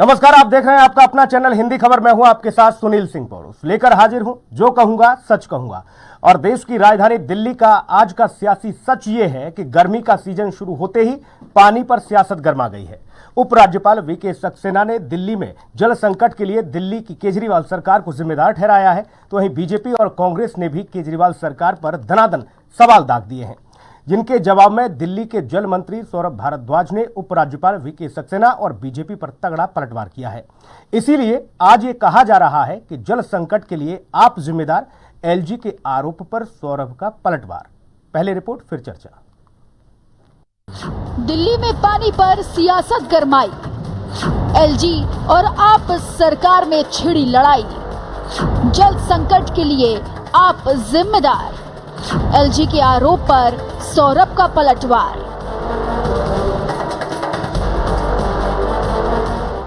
नमस्कार, आप देख रहे हैं आपका अपना चैनल हिंदी खबर। मैं हूं आपके साथ सुनील सिंह पौरुष, लेकर हाजिर हूं जो कहूंगा सच कहूंगा। और देश की राजधानी दिल्ली का आज का सियासी सच ये है कि गर्मी का सीजन शुरू होते ही पानी पर सियासत गर्मा गई है। उपराज्यपाल वीके सक्सेना ने दिल्ली में जल संकट के लिए दिल्ली की केजरीवाल सरकार को जिम्मेदार ठहराया है, तो वहीं बीजेपी और कांग्रेस ने भी केजरीवाल सरकार पर धनाधन सवाल दाग दिए हैं, जिनके जवाब में दिल्ली के जल मंत्री सौरभ भारद्वाज ने उपराज्यपाल वीके सक्सेना और बीजेपी पर तगड़ा पलटवार किया है। इसीलिए आज ये कहा जा रहा है कि जल संकट के लिए आप जिम्मेदार, एलजी के आरोप पर सौरभ का पलटवार। पहले रिपोर्ट फिर चर्चा। दिल्ली में पानी पर सियासत गरमाई, एलजी और आप सरकार में छिड़ी लड़ाई। जल संकट के लिए आप जिम्मेदार, एलजी के आरोप पर सौरभ का पलटवार।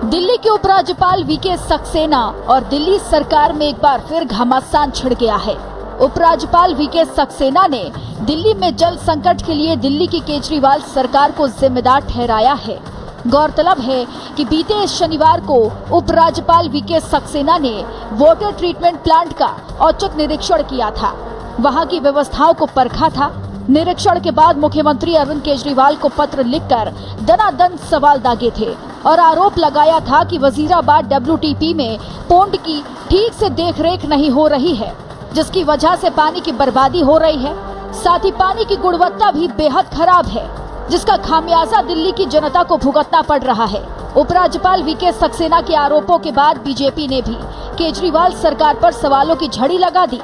दिल्ली के उपराज्यपाल वीके सक्सेना और दिल्ली सरकार में एक बार फिर घमासान छिड़ गया है। उपराज्यपाल वीके सक्सेना ने दिल्ली में जल संकट के लिए दिल्ली की केजरीवाल सरकार को जिम्मेदार ठहराया है। गौरतलब है कि बीते शनिवार को उपराज्यपाल वीके सक्सेना ने वाटर ट्रीटमेंट प्लांट का औचक निरीक्षण किया था, वहां की व्यवस्थाओं को परखा था। निरीक्षण के बाद मुख्यमंत्री अरविंद केजरीवाल को पत्र लिखकर दनादन सवाल दागे थे और आरोप लगाया था कि वजीराबाद WTP में पोंड की ठीक से देखरेख नहीं हो रही है, जिसकी वजह से पानी की बर्बादी हो रही है। साथ ही पानी की गुणवत्ता भी बेहद खराब है, जिसका खामियाजा दिल्ली की जनता को भुगतना पड़ रहा है। उपराज्यपाल वीके सक्सेना के आरोपों के बाद बीजेपी ने भी केजरीवाल सरकार पर सवालों की झड़ी लगा दी।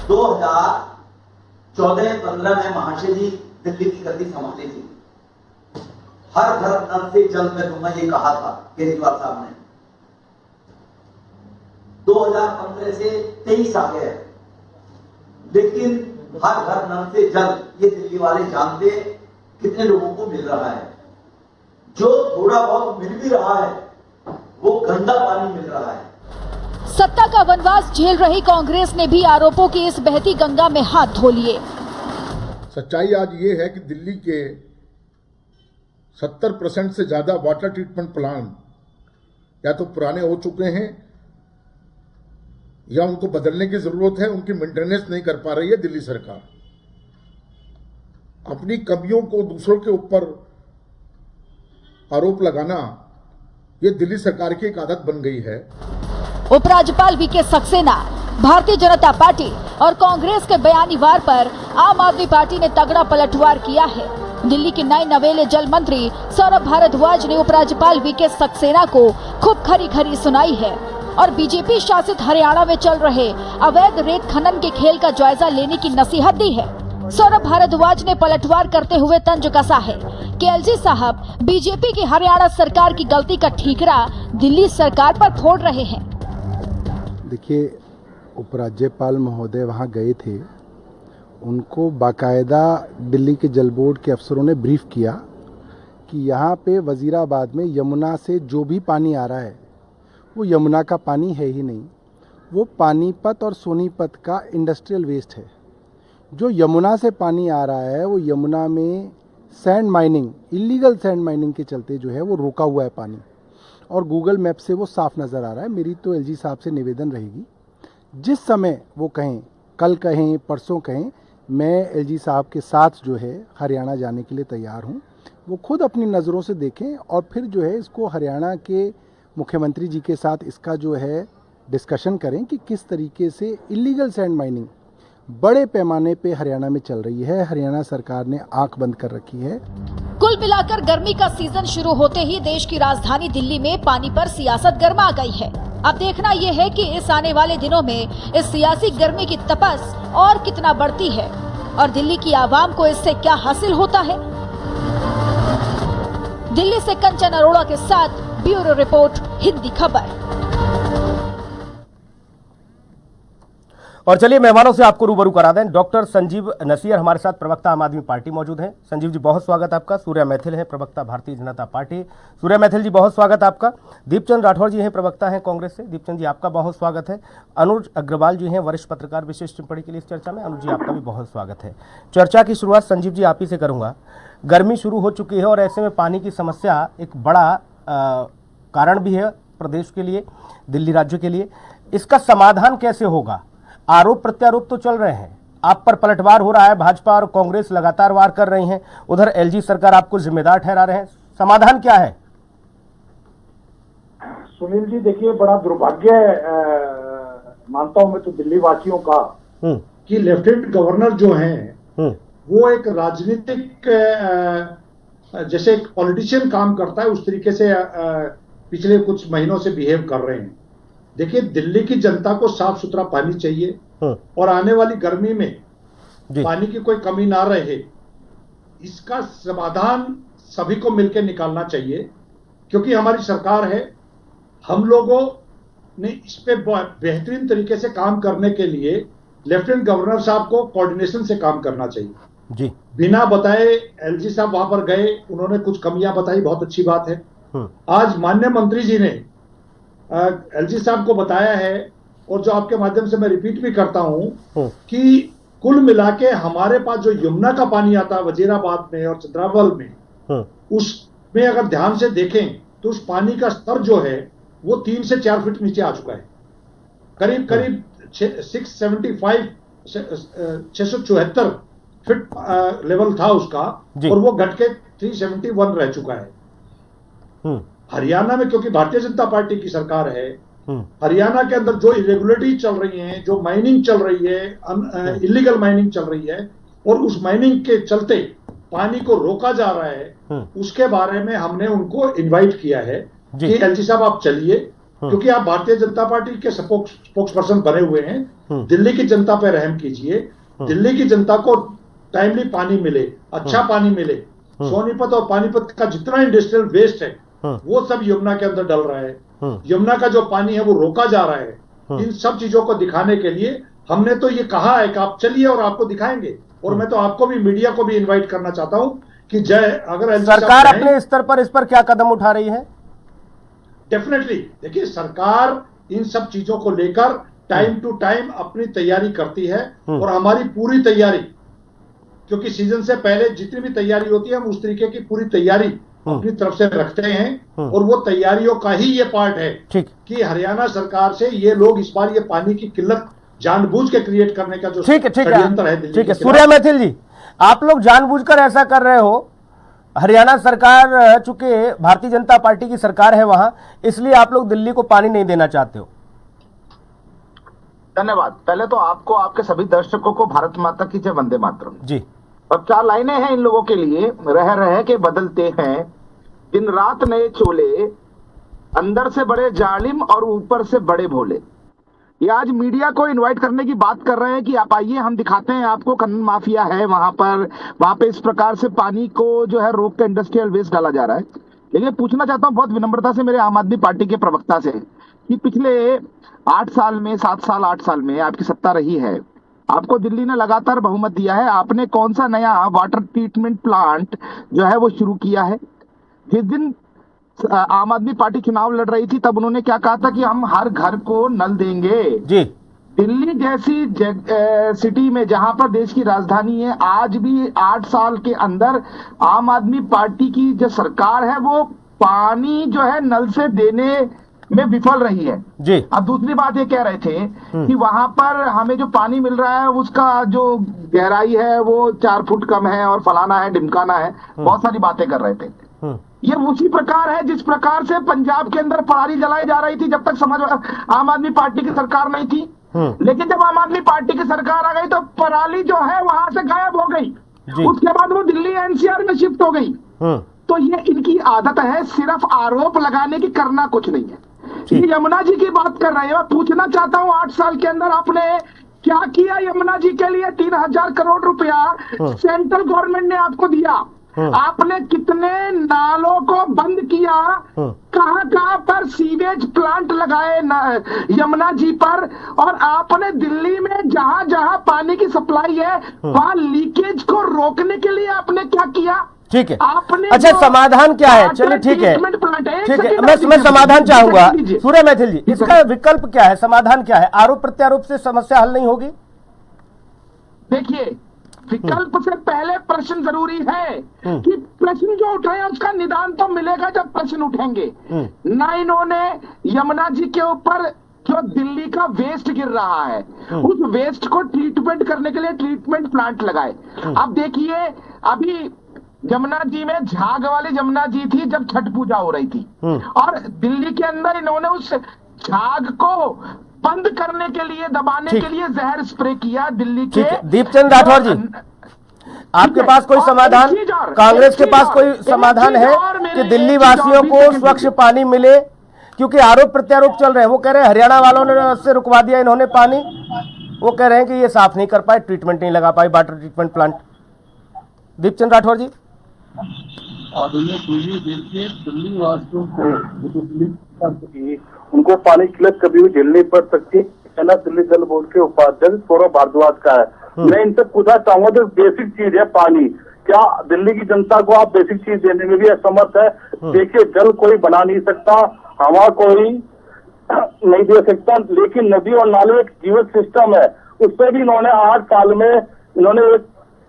2014-15 में महाशय जी दिल्ली की गद्दी संभाली थी। हर घर नल से जल मैं दूंगा ये कहा था केजरीवाल साहब ने। 2015 से 23 आ गए, लेकिन हर घर नल से जल ये दिल्ली वाले जानते कितने लोगों को मिल रहा है। जो थोड़ा बहुत मिल भी रहा है वो गंदा पानी मिल रहा है। सत्ता का वनवास झेल रही कांग्रेस ने भी आरोपों की इस बहती गंगा में हाथ धो लिए। सच्चाई आज ये है कि दिल्ली के 70% से ज्यादा वाटर ट्रीटमेंट प्लांट या तो पुराने हो चुके हैं या उनको बदलने की जरूरत है। उनकी मेंटेनेंस नहीं कर पा रही है दिल्ली सरकार। अपनी कमियों को दूसरों के ऊपर आरोप लगाना ये दिल्ली सरकार की एक आदत बन गई है। उपराज्यपाल वीके सक्सेना, भारतीय जनता पार्टी और कांग्रेस के बयानीवार पर आम आदमी पार्टी ने तगड़ा पलटवार किया है। दिल्ली के नए नवेले जल मंत्री सौरभ भारद्वाज ने उपराज्यपाल वीके सक्सेना को खूब खरी खरी सुनाई है और बीजेपी शासित हरियाणा में चल रहे अवैध रेत खनन के खेल का जायजा लेने की नसीहत दी है। सौरभ भारद्वाज ने पलटवार करते हुए तंज कसा है कि एलजी साहब बीजेपी की हरियाणा सरकार की गलती का ठीकरा दिल्ली सरकार पर फोड़ रहे हैं। देखिए, उपराज्यपाल महोदय वहाँ गए थे, उनको बाकायदा दिल्ली के जल बोर्ड के अफसरों ने ब्रीफ किया कि यहाँ पे वजीराबाद में यमुना से जो भी पानी आ रहा है वो यमुना का पानी है ही नहीं, वो पानीपत और सोनीपत का इंडस्ट्रियल वेस्ट है। जो यमुना से पानी आ रहा है वो यमुना में sand mining, illegal sand mining के चलते जो है वो रोका हुआ है पानी, और गूगल मैप से वो साफ नज़र आ रहा है। मेरी तो एलजी साहब से निवेदन रहेगी, जिस समय वो कहें, कल कहें, परसों कहें, मैं एलजी साहब के साथ जो है हरियाणा जाने के लिए तैयार हूँ। वो खुद अपनी नज़रों से देखें और फिर जो है इसको हरियाणा के मुख्यमंत्री जी के साथ इसका जो है डिस्कशन करें कि किस तरीके से इलीगल सैंड माइनिंग बड़े पैमाने पे हरियाणा में चल रही है। हरियाणा सरकार ने आंख बंद कर रखी है। कुल मिलाकर गर्मी का सीजन शुरू होते ही देश की राजधानी दिल्ली में पानी पर सियासत गर्मा गई है। अब देखना यह है कि इस आने वाले दिनों में इस सियासी गर्मी की तपस और कितना बढ़ती है और दिल्ली की आवाम को इससे क्या हासिल होता है। दिल्ली से कंचन अरोड़ा के साथ ब्यूरो रिपोर्ट, हिंदी खबर। और चलिए मेहमानों से आपको रूबरू करा दें। डॉक्टर संजीव नसीर हमारे साथ, प्रवक्ता आम आदमी पार्टी मौजूद हैं। संजीव जी बहुत स्वागत आपका। सूर्या मैथिल हैं, प्रवक्ता भारतीय जनता पार्टी। सूर्या मैथिल जी बहुत स्वागत आपका। दीपचंद राठौर जी हैं, प्रवक्ता हैं कांग्रेस से। दीपचंद जी आपका बहुत स्वागत है। अनुज अग्रवाल जी हैं, वरिष्ठ पत्रकार, विशेष टिप्पणी के लिए इस चर्चा में। अनुज जी आपका भी बहुत स्वागत है। चर्चा की शुरुआत संजीव जी आप ही से करूंगा। गर्मी शुरू हो चुकी है और ऐसे में पानी की समस्या एक बड़ा कारण भी है प्रदेश के लिए, दिल्ली राज्य के लिए। इसका समाधान कैसे होगा? आरोप प्रत्यारोप तो चल रहे हैं, आप पर पलटवार हो रहा है, भाजपा और कांग्रेस लगातार वार कर रही हैं, उधर एलजी सरकार आपको जिम्मेदार ठहरा रहे हैं, समाधान क्या है? सुनील जी, देखिए, बड़ा दुर्भाग्य मानता हूं मैं तो दिल्ली वासियों का कि लेफ्टिनेंट गवर्नर जो हैं वो एक राजनीतिक जैसे एक पॉलिटिशियन काम करता है उस तरीके से पिछले कुछ महीनों से बिहेव कर रहे हैं। देखिए, दिल्ली की जनता को साफ सुथरा पानी चाहिए और आने वाली गर्मी में पानी की कोई कमी ना रहे, इसका समाधान सभी को मिलकर निकालना चाहिए। क्योंकि हमारी सरकार है, हम लोगों ने इस पे बेहतरीन तरीके से काम करने के लिए लेफ्टिनेंट गवर्नर साहब को कोऑर्डिनेशन से काम करना चाहिए जी। बिना बताए एलजी साहब वहां पर गए, उन्होंने कुछ कमियां बताई, बहुत अच्छी बात है। आज माननीय मंत्री जी ने एलजी साहब को बताया है, और जो आपके माध्यम से मैं रिपीट भी करता हूं कि कुल मिला के हमारे पास जो यमुना का पानी आता है वजीराबाद में और चंद्रावल में, उसमें अगर ध्यान से देखें तो उस पानी का स्तर जो है वो 3 से 4 फीट नीचे आ चुका है। करीब 674 फीट लेवल था उसका, और वो घट के 371 रह चुका है। हरियाणा में, क्योंकि भारतीय जनता पार्टी की सरकार है, हरियाणा के अंदर जो इरेगुलरिटी चल रही है, जो माइनिंग चल रही है, इलीगल माइनिंग चल रही है, और उस माइनिंग के चलते पानी को रोका जा रहा है, उसके बारे में हमने उनको इनवाइट किया है कि एलजी साहब आप चलिए, क्योंकि आप भारतीय जनता पार्टी के स्पोक्स पर्सन बने हुए हैं, दिल्ली की जनता पे रहम कीजिए, दिल्ली की जनता को टाइमली पानी मिले, अच्छा पानी मिले। सोनीपत और पानीपत का जितना इंडस्ट्रियल वेस्ट है वो सब यमुना के अंदर डल रहा है, यमुना का जो पानी है वो रोका जा रहा है। इन सब चीजों को दिखाने के लिए हमने तो ये कहा है कि आप चलिए और आपको दिखाएंगे। और मैं तो आपको भी, मीडिया को भी इनवाइट करना चाहता हूं कि अगर सरकार अपने स्तर पर इस पर क्या कदम उठा रही है? डेफिनेटली, देखिए, सरकार इन सब चीजों को लेकर टाइम टू टाइम अपनी तैयारी करती है, और हमारी पूरी तैयारी, क्योंकि सीजन से पहले जितनी भी तैयारी होती है हम उस तरीके की पूरी तैयारी अपनी तरफ से रखते हैं, और वो तैयारियों का ही ये पार्ट है कि हरियाणा सरकार से ये लोग इस बार ये पानी की किल्लत जानबूझ के क्रिएट करने का जो षड्यंत्र है, ठीक है सूर्या मैथिल जी, आप लोग जानबूझकर ऐसा कर रहे हो। हरियाणा सरकार, चूंकि भारतीय जनता पार्टी की सरकार है वहां, इसलिए आप लोग दिल्ली को पानी नहीं देना चाहते हो। धन्यवाद। पहले तो आपको, आपके सभी दर्शकों को भारत माता की जय, वंदे मातरम जी। अब 4 लाइनें हैं इन लोगों के लिए। रह के बदलते हैं दिन रात नए चोले, अंदर से बड़े जालिम और ऊपर से बड़े भोले। ये आज मीडिया को इनवाइट करने की बात कर रहे हैं कि आप आइए, हम दिखाते हैं आपको खनन माफिया है वहां पे इस प्रकार से पानी को जो है रोक के इंडस्ट्रियल वेस्ट डाला जा रहा है। लेकिन पूछना चाहता हूं बहुत विनम्रता से मेरे आम आदमी पार्टी के प्रवक्ता से कि पिछले 8 साल में, 7 साल 8 साल में आपकी सत्ता रही है, आपको दिल्ली ने लगातार बहुमत दिया है, आपने कौन सा नया वाटर ट्रीटमेंट प्लांट जो है वो शुरू किया है? जिस दिन आम आदमी पार्टी चुनाव लड़ रही थी तब उन्होंने क्या कहा था कि हम हर घर को नल देंगे जी। दिल्ली जैसी सिटी में जहां पर देश की राजधानी है, आज भी 8 साल के अंदर आम आदमी पार्टी की जो सरकार है वो पानी जो है नल से देने में विफल रही है जी। अब दूसरी बात ये कह रहे थे कि वहां पर हमें जो पानी मिल रहा है उसका जो गहराई है वो 4 फुट कम है और फलाना है ढिमकाना है, बहुत सारी बातें कर रहे थे। ये उसी प्रकार है जिस प्रकार से पंजाब के अंदर पराली जलाई जा रही थी जब तक समझ आम आदमी पार्टी की सरकार नहीं थी, लेकिन जब आम आदमी पार्टी की सरकार आ गई तो पराली जो है वहां से गायब हो गई, उसके बाद वो दिल्ली एनसीआर में शिफ्ट हो गई। तो ये इनकी आदत है सिर्फ आरोप लगाने की, करना कुछ नहीं है। ये यमुना जी की बात कर रहे हैं, मैं पूछना चाहता हूँ 8 साल के अंदर आपने क्या किया यमुना जी के लिए? 3000 करोड़ रुपया सेंट्रल गवर्नमेंट ने आपको दिया, आपने कितने नालों को बंद किया, कहां पर सीवेज प्लांट लगाए यमुना जी पर, और आपने दिल्ली में जहां जहां पानी की सप्लाई है वहां लीकेज को रोकने के लिए आपने क्या किया? ठीक है, अच्छा समाधान क्या है? चलिए ठीक है, ठीक है, मैं समाधान चाहूंगा सूर्या मैथिल जी, इसका विकल्प क्या है, समाधान क्या है? आरोप प्रत्यारोप से समस्या हल नहीं होगी? देखिए, विकल्प से पहले प्रश्न जरूरी है कि प्रश्न जो उठ रहे हैं उसका निदान तो मिलेगा जब प्रश्न उठेंगे। ना इन्होंने यमुना जी के ऊपर जो दिल्ली का वेस्ट गिर रहा है उस वेस्ट को ट्रीटमेंट करने के लिए ट्रीटमेंट प्लांट लगाए। अब देखिए अभी यमुना जी में झाग वाली यमुना जी थी जब छठ पूजा हो रही थी और दिल्ली के अंदर इन्होंने उस झाग को बंद करने के लिए दबाने के लिए जहर स्प्रे किया दिल्ली के। दीपचंद राठौर जी, आपके पास कोई समाधान, कांग्रेस के पास कोई समाधान है कि दिल्ली वासियों को स्वच्छ पानी मिले? क्योंकि आरोप प्रत्यारोप चल रहे हैं, वो कह रहे हैं हरियाणा वालों ने से रुकवा दिया इन्होंने पानी, वो कह रहे हैं कि ये साफ नहीं कर पाए, ट्रीटमेंट नहीं लगा पाए, water treatment plant. Deepchand Rathore ji, Delhi वासियों को उनको पानी की किल्लत कभी भी झेलनी पड़ सकती है ना। दिल्ली जल बोर्ड के उपाध्यक्ष सौरभ भारद्वाज का है। मैं इनसे पूछना चाहूंगा जो बेसिक चीज है पानी, क्या दिल्ली की जनता को आप बेसिक चीज देने में भी असमर्थ है? देखिए जल कोई बना नहीं सकता, हवा कोई नहीं दे सकता, लेकिन नदी और नाले एक जीवित सिस्टम है। उस पर भी इन्होंने 8 साल में इन्होंने एक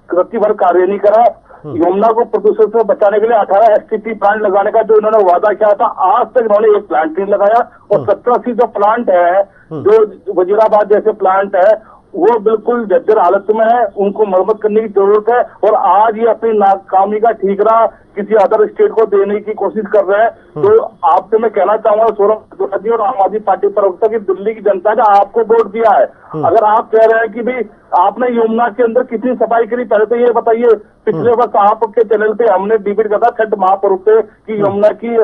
रत्ती भर कार्य नहीं करा। यमुना को प्रदूषण से बचाने के लिए 18 STP प्लांट लगाने का जो इन्होंने वादा किया था, आज तक इन्होंने एक प्लांट नहीं लगाया। और 17 जो प्लांट है, जो वजीराबाद जैसे प्लांट है, वो बिल्कुल जर्जर हालत में है, उनको मरम्मत करने की जरूरत है। और आज ये अपनी नाकामी का ठीकरा किसी अदर स्टेट को देने की कोशिश कर रहे हैं। तो आपसे मैं कहना चाहूंगा सौरभ जी और आम आदमी पार्टी प्रवक्ता की दिल्ली की जनता ने आपको वोट दिया है। अगर आप कह रहे हैं कि भाई आपने यमुना के अंदर कितनी सफाई करी, पहले तो ये बताइए। पिछले वर्ष आपके चैनल पे हमने डिबेट करा था छठ महापर्व पे कि यमुना की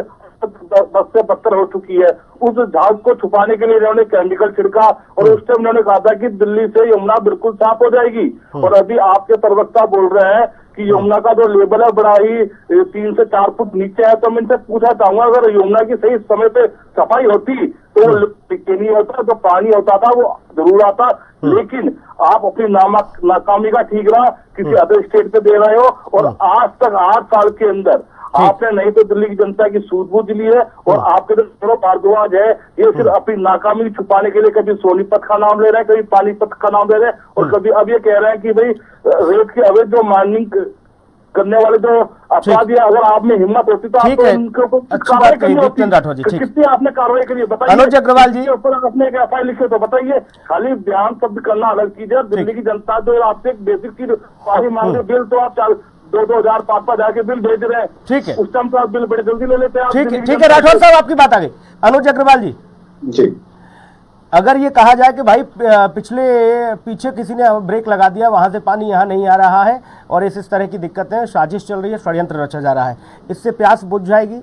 10 से 72 हो चुकी है। उस झाग को छुपाने के लिए इन्होंने केमिकल छिड़का और उस टाइम उन्होंने कहा था कि दिल्ली से यमुना बिल्कुल साफ हो जाएगी। और अभी आपके प्रवक्ता बोल रहे हैं कि यमुना का जो लेवल है बड़ा ही 3 से 4 फुट नीचे है। तो मैं इनसे पूछना चाहूंगा, अगर यमुना की सही समय पे सफाई होती तो नहीं होता, जो पानी होता था वो जरूर आता। लेकिन आप अपनी नाकामी का ठीकरा किसी अदर स्टेट पे दे रहे हो। और आज तक 8 साल के अंदर आपने नहीं तो दिल्ली की जनता की सूझबूझ ली है। और आपके जो सौरभ भारद्वाज है, ये सिर्फ अपनी नाकामी छुपाने के लिए कभी सोनीपत का नाम ले रहे हैं, कभी पानीपत का नाम ले रहे हैं, और कभी अब ये कह रहे हैं कि भाई रेत के अवैध जो माइनिंग करने वाले जो अपराधी, अगर आप में हिम्मत होती तो आप उनको कार्रवाई करनी होती। कितनी आपने कार्रवाई करी बताइए। अनुज अग्रवाल जी, ऊपर अपने एक FIR लिखे तो बताइए। खाली बयान शब्द करना अलग चीज है। दिल्ली की जनता जो आपसे एक बेसिक चीज पानी मांग रहे, बिल तो आप 2,000 5,000 जाके बिल भेज रहे हैं। ठीक है, उस टाइम तो आप बिल बड़े जल्दी ले लेते हैं। ठीक है राठौर साहब, आपकी बात आ गई। अनुज अग्रवाल जी, अगर ये कहा जाए कि भाई पीछे किसी ने ब्रेक लगा दिया, वहां से पानी यहाँ नहीं आ रहा है और इस तरह की दिक्कतें, साजिश चल रही है, षड्यंत्र रचा जा रहा है, इससे प्यास बुझ जाएगी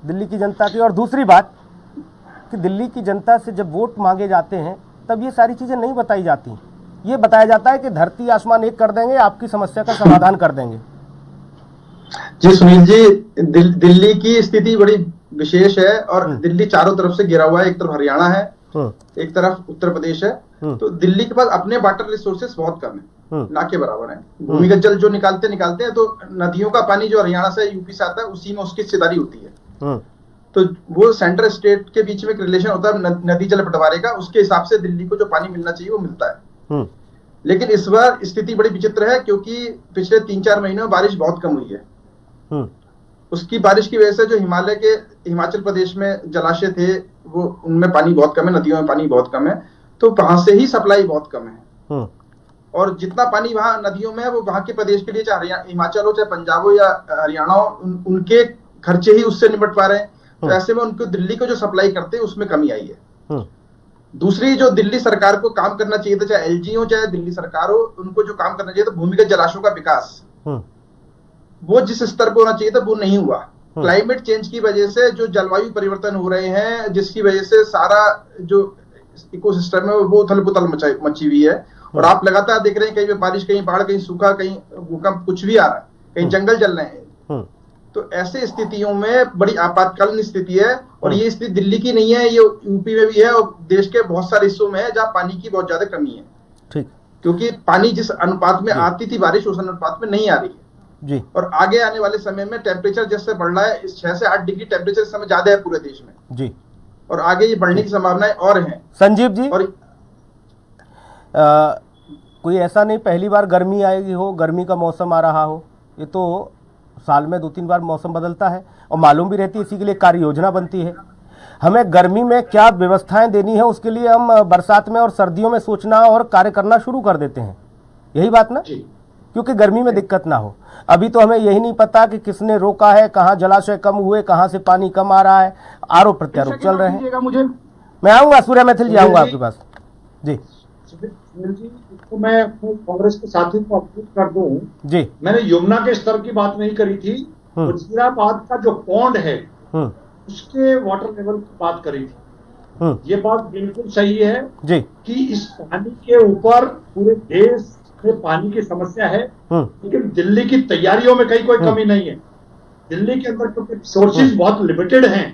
दिल्ली की जनता की? और दूसरी बात कि दिल्ली की जनता से जब वोट मांगे जाते हैं तब ये सारी चीजें नहीं बताई जाती। ये बताया जाता है कि धरती आसमान एक कर देंगे, आपकी समस्या का समाधान कर देंगे। जी सुनील जी, दिल्ली की स्थिति बड़ी विशेष है और दिल्ली चारों तरफ से घिरा हुआ है। एक तरफ हरियाणा है, एक तरफ उत्तर प्रदेश है। तो दिल्ली के पास अपने वाटर रिसोर्सेस बहुत कम है, ना के बराबर है। भूमिगत जल जो निकालते हैं तो नदियों का पानी जो हरियाणा से यूपी से आता है उसी में उसकी हिस्सेदारी होती है। तो वो सेंट्रल स्टेट के बीच में एक रिलेशन होता है नदी जल बंटवारे का, उसके हिसाब से दिल्ली को जो पानी मिलना चाहिए वो मिलता है। लेकिन इस बार स्थिति बड़ी विचित्र है क्योंकि पिछले 3-4 महीनों में बारिश बहुत कम हुई है। उसकी बारिश की वजह से जो हिमाचल प्रदेश में जलाशय थे वो उनमें पानी बहुत कम है, नदियों में पानी बहुत कम है, तो वहां से ही सप्लाई बहुत कम है। और जितना पानी वहां नदियों में है वो वहां के प्रदेश के लिए, चाहे हिमाचल हो, चाहे पंजाब हो या हरियाणा हो, उनके खर्चे ही उससे निपट पा रहे हैं। तो ऐसे में उनको दिल्ली को जो सप्लाई करते हैं उसमें कमी आई है। दूसरी जो दिल्ली सरकार को काम करना चाहिए था, चाहे LG हो चाहे दिल्ली सरकार हो, उनको जो काम करना चाहिए था भूमिगत जलाशयों का विकास, वो जिस स्तर पर होना चाहिए था वो नहीं हुआ। क्लाइमेट चेंज की वजह से जो जलवायु परिवर्तन हो रहे हैं, जिसकी वजह से सारा जो इकोसिस्टम है वो उथल पुथल मची हुई है। और आप लगातार देख रहे हैं कहीं बारिश, कहीं बाढ़, कहीं सूखा, कहीं भूकंप, कुछ भी आ रहा है, कहीं जंगल जल रहे हैं। तो ऐसे स्थितियों में बड़ी आपातकालीन स्थिति है। और ये स्थिति दिल्ली की नहीं है, ये यूपी में भी है और देश के बहुत सारे हिस्सों में है जहाँ पानी की बहुत ज्यादा कमी है। ठीक, क्योंकि पानी जिस अनुपात में आती थी बारिश उस अनुपात में नहीं आ रही है जी। और आगे आने वाले समय में टेम्परेचर जैसे बढ़ रहा है, 6 से 8 डिग्री टेम्परेचर इस समय ज्यादा है पूरे देश में जी, और आगे ये बढ़ने की संभावनाएं और हैं। संजीव जी, और कोई ऐसा नहीं पहली बार गर्मी आएगी हो, गर्मी का मौसम आ रहा हो, ये तो साल में 2-3 बार मौसम बदलता है और मालूम भी रहती है, इसी के लिए कार्य योजना बनती है। हमें गर्मी में क्या व्यवस्थाएं देनी है उसके लिए हम बरसात में और सर्दियों में सोचना और कार्य करना शुरू कर देते हैं, यही बात ना, क्योंकि गर्मी में दिक्कत ना हो। अभी तो हमें यही नहीं पता कि किसने रोका है, कहाँ जलाशय कम हुए, कहाँ से पानी कम आ रहा है, आरोप प्रत्यारोप चल रहे हैं। मुझे मैं आऊंगा सूर्य मैथिल जी, आऊंगा आपके पास जी। तो मैं कांग्रेस के साथी को अपील कर दूं जी, मैंने यमुना के स्तर की बात नहीं करी थी, वजीराबाद का जो पौंड है उसके वाटर लेवल की बात करी थी। ये बात बिल्कुल सही है जी कि इस पानी के ऊपर पूरे देश में पानी की समस्या है, लेकिन दिल्ली की तैयारियों में कहीं कोई कमी नहीं है। दिल्ली के अंदर क्योंकि रिसोर्सेज बहुत लिमिटेड हैं,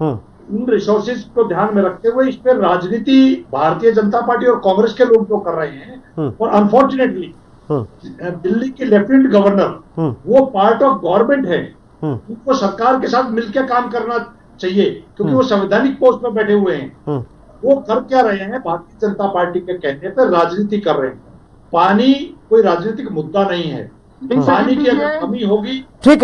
इन रिसोर्सेज को ध्यान में रखते हुए इस पर राजनीति भारतीय जनता पार्टी और कांग्रेस के लोग जो कर रहे हैं, और अनफॉर्चुनेटली दिल्ली के लेफ्टिनेंट गवर्नर वो पार्ट ऑफ गवर्नमेंट है, उनको सरकार के साथ मिलकर काम करना चाहिए, क्योंकि वो संवैधानिक पोस्ट पर बैठे हुए हैं। वो कर क्या रहे हैं, भारतीय जनता पार्टी के कहने पर राजनीति कर रहे हैं। पानी कोई राजनीतिक मुद्दा नहीं है, पानी की अगर कमी होगी, ठीक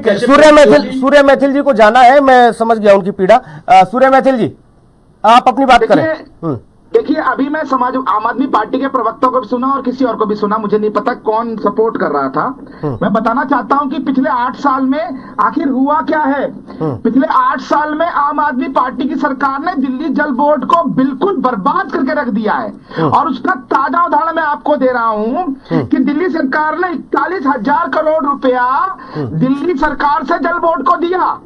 है। सूर्य मैथिल जी को जाना है, मैं समझ गया उनकी पीड़ा। सूर्य मैथिल जी आप अपनी बात करें। देखिए, अभी मैं आम आदमी पार्टी के प्रवक्ता को भी सुना और किसी और को भी सुना, मुझे नहीं पता कौन सपोर्ट कर रहा था। मैं बताना चाहता हूं कि पिछले 8 साल में आखिर हुआ क्या है। पिछले 8 साल में आम आदमी पार्टी की सरकार ने दिल्ली जल बोर्ड को बिल्कुल बर्बाद करके रख दिया है, और उसका ताजा उदाहरण मैं आपको दे रहा हूं कि दिल्ली सरकार ने 41,000 करोड़ रुपया दिल्ली सरकार से जल बोर्ड को दिया,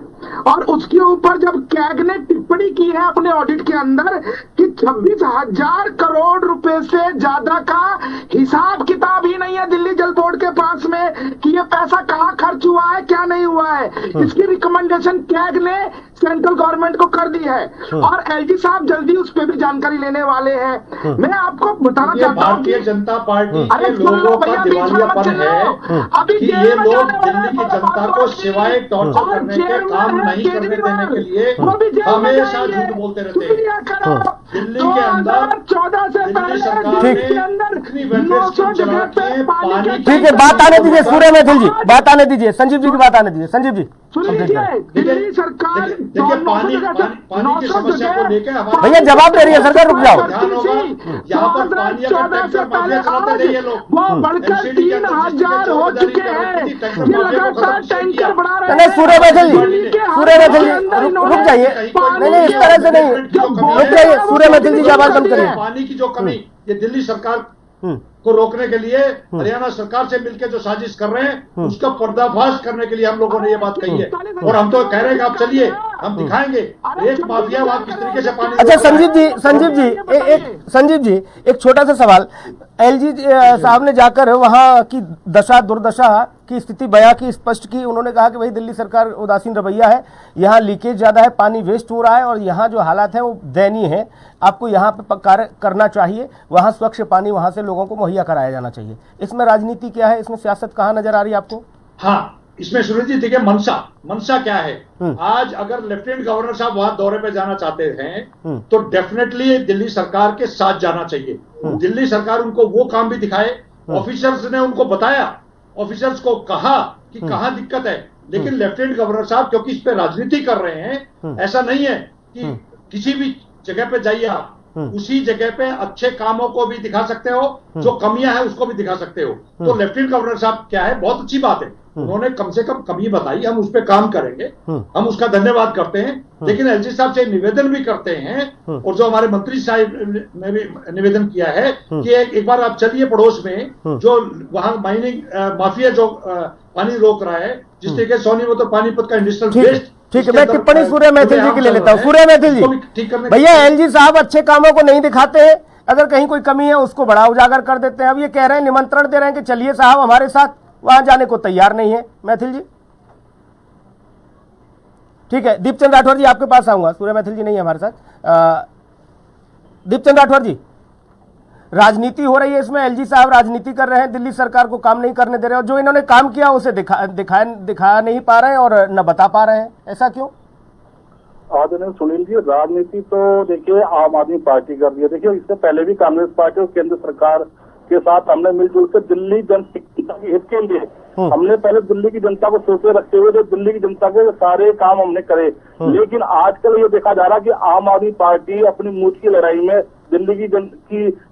और उसके ऊपर जब कैग ने टिप्पणी की है अपने ऑडिट के अंदर कि 26,000 करोड़ रुपए से ज्यादा का हिसाब किताब ही नहीं है दिल्ली जल बोर्ड के पास में कि ये पैसा कहां खर्च हुआ है, क्या नहीं हुआ है। इसकी रिकमेंडेशन कैग ने सेंट्रल गवर्नमेंट को कर दी है, और एलजी साहब जल्दी उस पर भी जानकारी लेने वाले हैं। मैं आपको बताना चाहता हूं भारतीय जनता पार्टी के लोगों का दिवालियापन है कि ये लोग दिल्ली की जनता को सिवाय टॉर्चर करने के काम नहीं करने देने के लिए हमेशा झूठ बोलते रहते हैं। दिल्ली के अंदर 14 से दिल्ली सरकार ने इतनी वेलफेयर स्कीम चला के पानी, ठीक है, बात आने दीजिए सूर्य मैथिल जी, बात आने दीजिए, संजीव जी की बात आने दीजिए। संजीव जी दिल्ली सरकार देखिए पानी की समस्या को लेकर भैया जवाब दे रही है सरकार, रुक जाओ। ध्यान होगा, यहाँ पर पानी अगर टैंकर माफिया चलाते रहे ये लोग, वो बढ़कर 3,000 हो चुके हैं। ये लगातार टैंकर बढ़ा रहे हैं। नहीं सूर्य मैथिल जी रुक जाइए, नहीं इस तरह से नहीं, रुक जाइए सूर्य मैथिल जी की आवाज बंद करिए। पानी की जो कमी ये दिल्ली सरकार को रोकने के लिए हरियाणा सरकार से मिलकर जो साजिश कर रहे हैं उसका पर्दाफाश करने के लिए हम लोगों ने ये बात कही है, और हम तो कह रहे हैं कि आप चलिए हम दिखाएंगे एक माफियावाद किस तरीके से पानी। अच्छा संजीव जी एक छोटा सा सवाल, एलजी साहब ने जाकर वहां की दुर्दशा की स्थिति बयां की, स्पष्ट की। उन्होंने कहा कि भाई दिल्ली सरकार उदासीन रवैया है, यहाँ लीकेज ज्यादा है, पानी वेस्ट हो रहा है, और यहाँ जो हालात है वो दयनीय है। आपको यहाँ पे कार्य करना चाहिए, वहाँ स्वच्छ पानी वहाँ से लोगों को मुहैया कराया जाना चाहिए। इसमें राजनीति क्या है, इसमें सियासत कहाँ नजर आ रही है आपको? हाँ, इसमें सूर्य जी देखिए मनसा क्या है। आज अगर लेफ्टिनेंट गवर्नर साहब वहां दौरे पे जाना चाहते हैं तो डेफिनेटली दिल्ली सरकार के साथ जाना चाहिए। दिल्ली सरकार उनको वो काम भी दिखाए, ऑफिसर्स ने उनको बताया, ऑफिसर्स को कहा कि कहां दिक्कत है, लेकिन लेफ्टिनेंट गवर्नर साहब क्योंकि इस पे राजनीति कर रहे हैं, ऐसा नहीं है कि किसी भी जगह पे जाइए आप उसी जगह पे अच्छे कामों को भी दिखा सकते हो, जो कमियां हैं उसको भी दिखा सकते हो। तो लेफ्टिनेंट गवर्नर साहब क्या है, बहुत अच्छी बात है, उन्होंने कम से कम कमी बताई, हम उस पर काम करेंगे, हम उसका धन्यवाद करते हैं। लेकिन एलजी साहब से निवेदन भी करते हैं, और जो हमारे मंत्री साहब ने भी निवेदन किया है कि एक बार आप चलिए पड़ोस में जो वहां माइनिंग माफिया जो पानी रोक रहा है, जिस तरीके सोनीपत और पानीपत का इंडस्ट्रियल वेस्ट। ठीक है, मैं टिप्पणी सूर्य मैथिल जी के ले लेता हूँ। सूर्य मैथिल जी, भैया एलजी साहब अच्छे कामों को नहीं दिखाते हैं, अगर कहीं कोई कमी है उसको बड़ा उजागर कर देते हैं। अब ये कह रहे हैं, निमंत्रण दे रहे हैं कि चलिए साहब हमारे साथ, वहां जाने को तैयार नहीं है मैथिल जी। ठीक है, दीपचंद राठौर जी आपके पास आऊंगा, सूर्य मैथिल जी नहीं है हमारे साथ। दीपचंद राठौर जी, राजनीति हो रही है इसमें, एलजी साहब राजनीति कर रहे हैं, दिल्ली सरकार को काम नहीं करने दे रहे, और जो इन्होंने काम किया उसे दिखा नहीं पा रहे हैं और न बता पा रहे हैं, ऐसा क्यों? आदरणीय सुनील जी, राजनीति तो देखिए आम आदमी पार्टी कर रही है। देखिए इससे पहले भी कांग्रेस पार्टी और केंद्र सरकार के साथ हमने मिलजुल कर दिल्ली जनता के हित के लिए हमने पहले दिल्ली की जनता को सोचे रखते हुए जो दिल्ली की जनता के सारे काम हमने करे। लेकिन आजकल ये देखा जा रहा है कि आम आदमी पार्टी अपनी मूछ की लड़ाई में दिल्ली की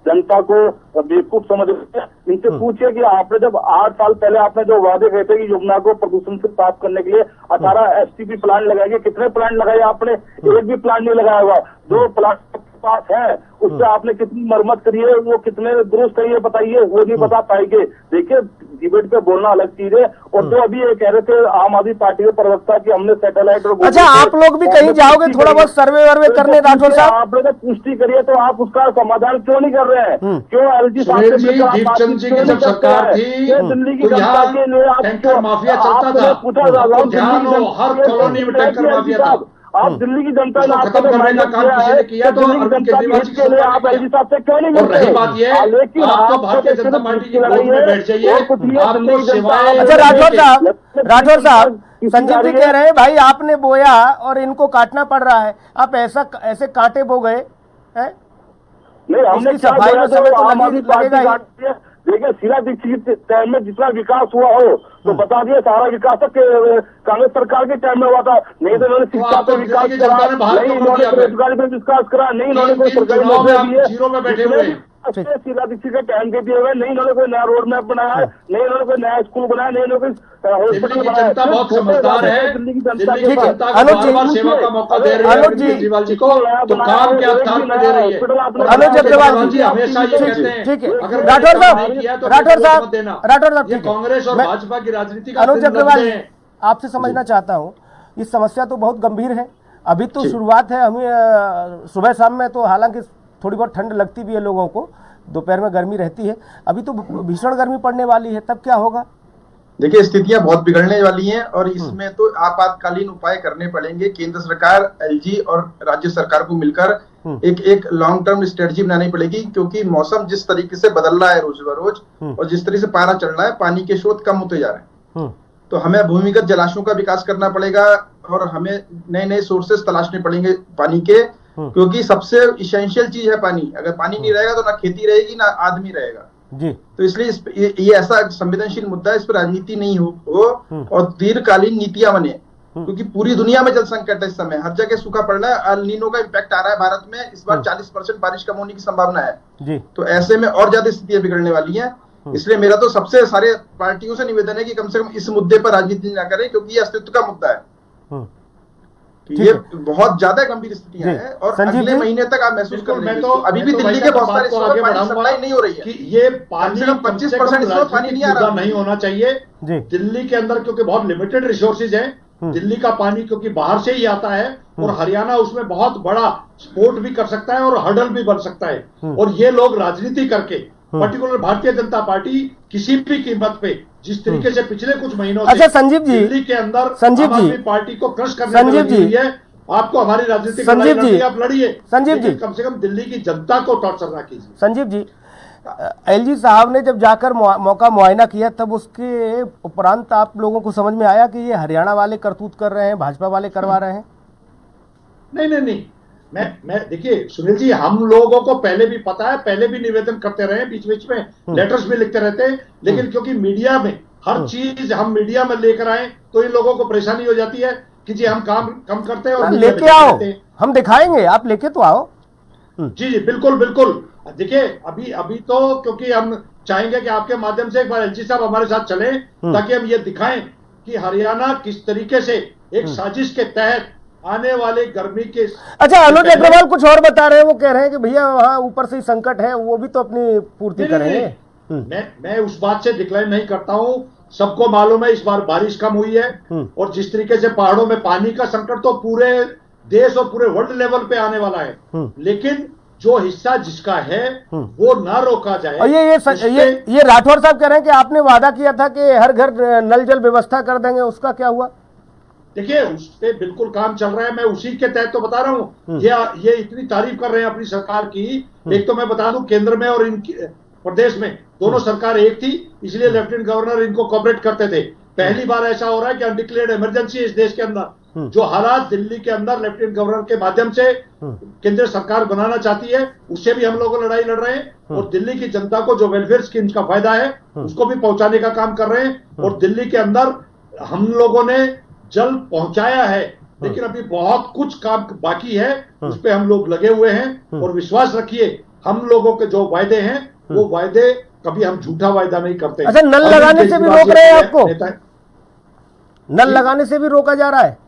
जनता को बेवकूफ समझ रही है। इनसे पूछिए कि आपने जब 8 साल पहले आपने जो वादे कहे थे कि यमुना को प्रदूषण से साफ करने के लिए 18 STP प्लांट लगाएंगे, कितने प्लांट लगाए आपने? एक भी प्लांट नहीं लगाया हुआ। जो प्लांट पास है उससे आपने कितनी मरम्मत करी है, वो कितने दुरुस्त है ये बताइए, वो नहीं बता पाएंगे। देखिए डिबेट पे बोलना अलग चीज है, और जो अभी ये कह रहे थे आम आदमी पार्टी के प्रवक्ता की हमने सैटेलाइट और अच्छा, आप लोग भी कहीं जाओगे थोड़ा बहुत सर्वे वर्वे करने राठौर साहब? आपने तो पुष्टि करिए तो आप उसका समाधान क्यों नहीं कर रहे हैं? क्यों LG साहब सुनील जी, दीपचंद जी की जब सरकार थी दिल्ली की तो जनता यहाँ के लिए टैंकर माफिया चलता था, पूछा ध्यान हो, हर कॉलोनी में टैंकर माफिया था। आप दिल्ली की जनता ने खत्म करने का काम किसी ने किया तो दिल्ली की जनता के हित के लिए आप LG साहब से क्यों नहीं और मिलते? रही बात ये, लेकिन आप तो भारतीय जनता पार्टी की बोर्ड में बैठ जाइए, आपको सिवाय अच्छा राठौर साहब, संजीव जी कह रहे हैं भाई आपने बोया और इनको काटना पड़ रहा है, आप ऐसे कांटे बो गए हैं? नहीं, हमने इसकी सफाई में समय तो लगेगा ही। देखिए शीला दीक्षित के टाइम में जितना विकास हुआ हो तो बता दिए सारा विकास तक कांग्रेस सरकार के टाइम में हुआ था। नहीं तो इन्होंने शिक्षा पे विकास करा, नहीं इन्होंने रोजगारी पे विकास करा, नहीं इन्होंने कोई सरकारी नौकरी दी है। शीला दीक्षित के टाइम के दिए हुए, नहीं इन्होंने कोई नया रोड मैप बनाया है, नहीं इन्होंने कोई नया स्कूल बनाया, नहीं इन्होंने कोई हॉस्पिटल बनाया। जनता बहुत समझदार है, दिल्ली की जनता दिल्ली की जनता को बार-बार सेवा का मौका दे रही है केजरीवाल जी को, तो काम क्या स्थान पे दे रही है? अनुज अग्रवाल जी हमेशा ये कहते हैं, ठीक है, अगर राठौर साहब ये कांग्रेस और भाजपा की राजनीति का अनुज अग्रवाल आपसे समझना चाहता हूँ, ये समस्या तो बहुत गंभीर है। अभी तो शुरुआत है, हमें सुबह शाम में तो हालांकि थोड़ी बहुत ठंड लगती भी है लोगों को, दोपहर में गर्मी रहती है, अभी तो भीषण गर्मी पड़ने वाली है, तब क्या होगा? देखिए स्थितियां बहुत बिगड़ने वाली हैं और इसमें तो आपातकालीन उपाय करने पड़ेंगे। केंद्र सरकार, LG और राज्य सरकार को मिलकर एक लॉन्ग टर्म स्ट्रेटजी बनानी पड़ेगी, क्योंकि मौसम जिस तरीके से बदल रहा है रोज बरोज और जिस तरीके से पारा चढ़ रहा है, पानी के स्रोत कम होते जा रहे हैं। तो हमें भूमिगत जलाशयों का विकास करना पड़ेगा और हमें नए सोर्सेस तलाशने पड़ेंगे पानी के, क्योंकि सबसे इसेंशियल चीज है पानी। अगर पानी नहीं रहेगा तो ना खेती रहेगी ना आदमी रहेगा जी। तो इसलिए ये ऐसा संवेदनशील मुद्दा है, इस पर राजनीति नहीं हो और दीर्घकालीन नीतियां बने, क्योंकि पूरी दुनिया में जल संकट है इस समय, हर जगह सूखा पड़ रहा है। एल नीनो का इम्पैक्ट आ रहा है भारत में, इस बार 40% बारिश कम होने की संभावना है जी। तो ऐसे में और ज्यादा स्थितियां बिगड़ने वाली हैं। इसलिए मेरा तो सबसे सारे पार्टियों से निवेदन है कि कम से कम इस मुद्दे पर राजनीति न करें, क्योंकि ये अस्तित्व का मुद्दा है। ये बहुत ज्यादा गंभीर स्थितियां हैं और अगले महीने तक आप महसूस कर लेंगे। तो अभी भी दिल्ली के बहुत सारे हिस्सों में पानी सप्लाई नहीं हो रही है कि ये पानी 25% इसमें पानी नहीं आ रहा, नहीं होना चाहिए दिल्ली के अंदर, क्योंकि बहुत लिमिटेड रिसोर्सेज है दिल्ली का पानी, क्योंकि बाहर से ही आता है और हरियाणा उसमें बहुत बड़ा सपोर्ट भी कर सकता है और हर्डल भी बन सकता है। और ये लोग राजनीति करके, पर्टिकुलर भारतीय जनता पार्टी किसी भी कीमत पे जिस तरीके से पिछले कुछ महीनों से अच्छा संजीव जी दिल्ली के अंदर संजीव जी पार्टी को क्रश करने में लगी हुई है, आपको हमारी राजनीति संजीव जी आप लड़िए, संजीव जी कम से कम दिल्ली की जनता को टॉर्चर ना कीजिए। संजीव जी, LG साहब ने जब जाकर मौका मुआयना किया तब उसके उपरांत आप लोगों को समझ में आया कि ये हरियाणा वाले करतूत कर रहे हैं, भाजपा वाले करवा रहे हैं? नहीं, मैं देखिए सुनील जी, हम लोगों को पहले भी पता है, पहले भी निवेदन करते रहे, बीच बीच में लेटर्स भी लिखते रहते हैं, लेकिन क्योंकि मीडिया में हर चीज हम मीडिया में लेकर आए तो इन लोगों को परेशानी हो जाती है कि जी हम काम कम करते हैं और लेके आओ, हम दिखाएंगे, आप लेके तो आओ। जी बिल्कुल। देखिए अभी तो क्योंकि हम चाहेंगे कि आपके माध्यम से एक बार LG साहब हमारे साथ चले, ताकि हम ये दिखाएं कि हरियाणा किस तरीके से एक साजिश के तहत आने वाले गर्मी के। अच्छा अनुज अग्रवाल कुछ और बता रहे हैं, वो कह रहे हैं कि भैया वहाँ ऊपर से ही संकट है, वो भी तो अपनी पूर्ति करेंगे। मैं उस बात से डिक्लाइन नहीं करता हूँ, सबको मालूम है इस बार बारिश कम हुई है और जिस तरीके से पहाड़ों में पानी का संकट तो पूरे देश और पूरे वर्ल्ड लेवल पे आने वाला है, लेकिन जो हिस्सा जिसका है वो ना रोका जाए। और ये राठौर साहब कह रहे हैं कि आपने वादा किया था कि हर घर नल जल व्यवस्था कर देंगे, उसका क्या हुआ? देखिए उस पे बिल्कुल काम चल रहा है, मैं उसी के तहत तो बता रहा हूँ। ये इतनी तारीफ कर रहे हैं अपनी सरकार की। एक तो मैं बता दूं, केंद्र में और प्रदेश में दोनों सरकार एक थी, इसलिए लेफ्टिनेंट गवर्नर इनको कोऑपरेट करते थे। पहली बार ऐसा हो रहा है कि अनडिक्लेयर्ड इमरजेंसी इस देश के अंदर जो हालात दिल्ली के अंदर लेफ्टिनेंट गवर्नर के माध्यम से केंद्र सरकार बनाना चाहती है, उससे भी हम लोग लड़ाई लड़ रहे हैं और दिल्ली की जनता को जो वेलफेयर स्कीम्स का फायदा है उसको भी पहुंचाने का काम कर रहे हैं। और दिल्ली के अंदर हम लोगों ने जल पहुंचाया है, लेकिन अभी बहुत कुछ काम बाकी है, उस पर हम लोग लगे हुए हैं। और विश्वास रखिए, हम लोगों के जो वायदे हैं वो वायदे कभी हम झूठा वायदा नहीं करते। अच्छा, नल लगाने से भी रोक रहे हैं आपको? नल लगाने से भी रोका जा रहा है?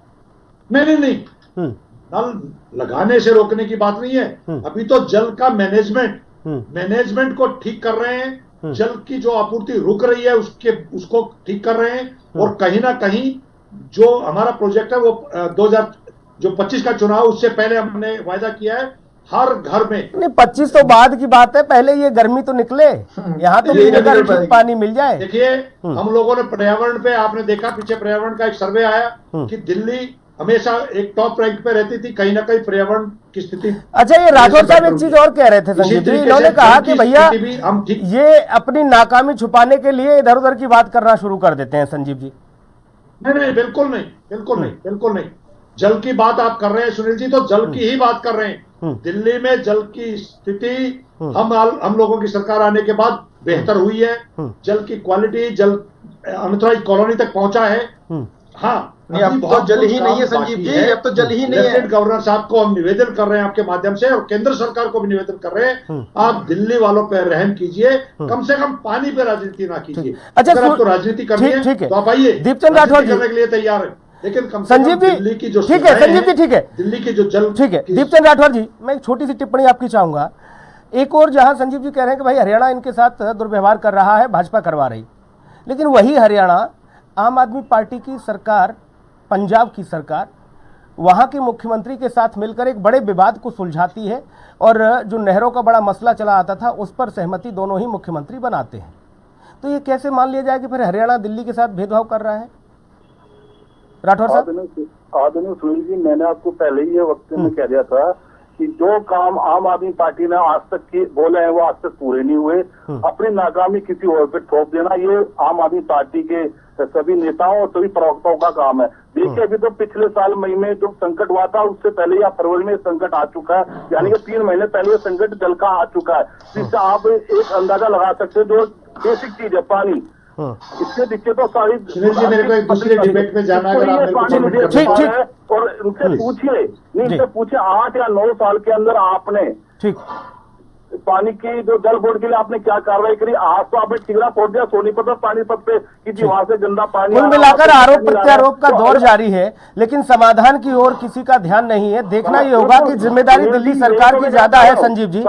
नहीं, नल लगाने से रोकने की बात नहीं है। अभी तो जल का मैनेजमेंट को ठीक कर रहे हैं। जल की जो आपूर्ति रुक रही है उसको ठीक कर रहे हैं। और कहीं ना कहीं जो हमारा प्रोजेक्ट है वो 2025 का चुनाव उससे पहले हमने वायदा किया है हर घर में। नहीं, 25 तो बाद की बात है, पहले ये गर्मी तो निकले, यहाँ तो पीने का शुद्ध पानी मिल जाए। देखिए, हम लोगों ने पर्यावरण पे, आपने देखा पीछे पर्यावरण का एक सर्वे आया कि दिल्ली हमेशा एक टॉप रैंक पे रहती थी, कहीं ना कहीं पर्यावरण की स्थिति। अच्छा, ये राठौर साहब एक चीज और कह रहे थे संजीव जी, इन्होंने कहा कि भैया ये अपनी नाकामी छुपाने के लिए इधर उधर की बात करना शुरू कर देते हैं। संजीव जी, नहीं, बिल्कुल नहीं। जल की बात आप कर रहे हैं सुनील जी, तो जल की ही बात कर रहे हैं। दिल्ली में जल की स्थिति हम लोगों की सरकार आने के बाद बेहतर हुई है। जल की क्वालिटी, जल अनथराइज्ड कॉलोनी तक पहुंचा है। हाँ, अब तो जल ही नहीं है संजीव जी, अब तो जल ही नहीं है। लेफ्टिनेंट गवर्नर साहब को हम निवेदन कर रहे हैं आपके माध्यम से, और केंद्र सरकार को भी निवेदन कर रहे हैं, आप दिल्ली वालों पर रहम कीजिए, कम से कम पानी पे राजनीति ना कीजिए। अच्छा, अगर आपको राजनीति करनी है तो आप आइए, दीपचंद राठौर जी करने के लिए तैयार है, लेकिन कम से संजीव कम जी दिल्ली की जो ठीक है, संजीव जी ठीक है, दिल्ली की जो जल ठीक है। दीपचंद राठौर जी, मैं एक छोटी सी टिप्पणी आपकी चाहूंगा। एक और जहां संजीव जी कह रहे हैं कि भाई हरियाणा इनके साथ दुर्व्यवहार कर रहा है, भाजपा करवा रही, लेकिन वही हरियाणा आम आदमी पार्टी की सरकार, पंजाब की सरकार, वहां के मुख्यमंत्री के साथ मिलकर एक बड़े विवाद को सुलझाती है, और जो नहरों का बड़ा मसला चला आता था उस पर सहमति दोनों ही मुख्यमंत्री बनाते हैं। तो ये कैसे मान लिया जाए कि फिर हरियाणा दिल्ली के साथ भेदभाव कर रहा है? राठौर साहब। आदरणीय सुनील जी, मैंने आपको पहले ही ये वक्त में कह दिया था कि जो काम आम आदमी पार्टी ने आज तक बोले हैं वो आज तक पूरे नहीं हुए। अपनी नाकामी किसी और पे थोप देना, ये आम आदमी पार्टी के सभी नेताओं और सभी प्रवक्ताओं का काम है। देखिए, अभी तो पिछले साल मई में जो संकट हुआ था उससे पहले या फरवरी में संकट आ चुका है, यानी कि 3 महीने पहले संकट जल का आ चुका है। जिससे आप एक अंदाजा लगा सकते हैं, जो बेसिक चीज है पानी, इसके पीछे तो सारी सुनील जी, मेरे को एक दूसरे डिबेट में जाना है, अगर आप और उनसे पूछिए, नहीं इनसे पूछिए 8 या 9 साल के अंदर आपने पानी की जो जल बोर्ड के लिए आपने क्या कार्रवाई करी। आज तो आपने ठिगरा फोड़ दिया सोनीपत पानी पत पे कि वहां से गंदा पानी। कुल मिलाकर आरोप प्रत्यारोप का दौर जारी है, लेकिन समाधान की ओर किसी का ध्यान नहीं है। देखना ये होगा कि जिम्मेदारी दिल्ली सरकार की ज्यादा है संजीव जी,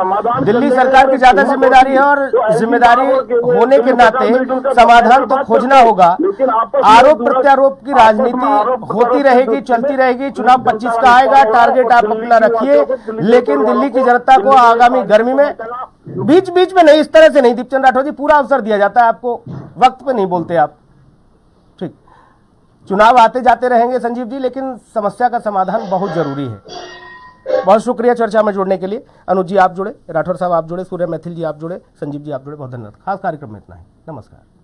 दिल्ली सरकार की ज्यादा जिम्मेदारी है, और जिम्मेदारी होने के नाते समाधान तो खोजना होगा। आरोप प्रत्यारोप की राजनीति होती रहेगी, चलती रहेगी। चुनाव 25 का आएगा, टारगेट आप अपना रखिए, लेकिन दिल्ली की जनता को आगामी गर्मी में बीच बीच में नहीं, इस तरह से नहीं दीपचंद राठौर जी, पूरा अवसर दिया जाता है आपको, वक्त पे नहीं बोलते आप। ठीक, चुनाव आते जाते रहेंगे संजीव जी, लेकिन समस्या का समाधान बहुत जरूरी है। बहुत शुक्रिया चर्चा में जुड़ने के लिए। अनुज जी आप जुड़े, राठौर साहब आप जुड़े, सूर्य मैथिल जी आप जुड़े, संजीव जी आप जुड़े, बहुत धन्यवाद। खास कार्यक्रम में इतना ही, नमस्कार।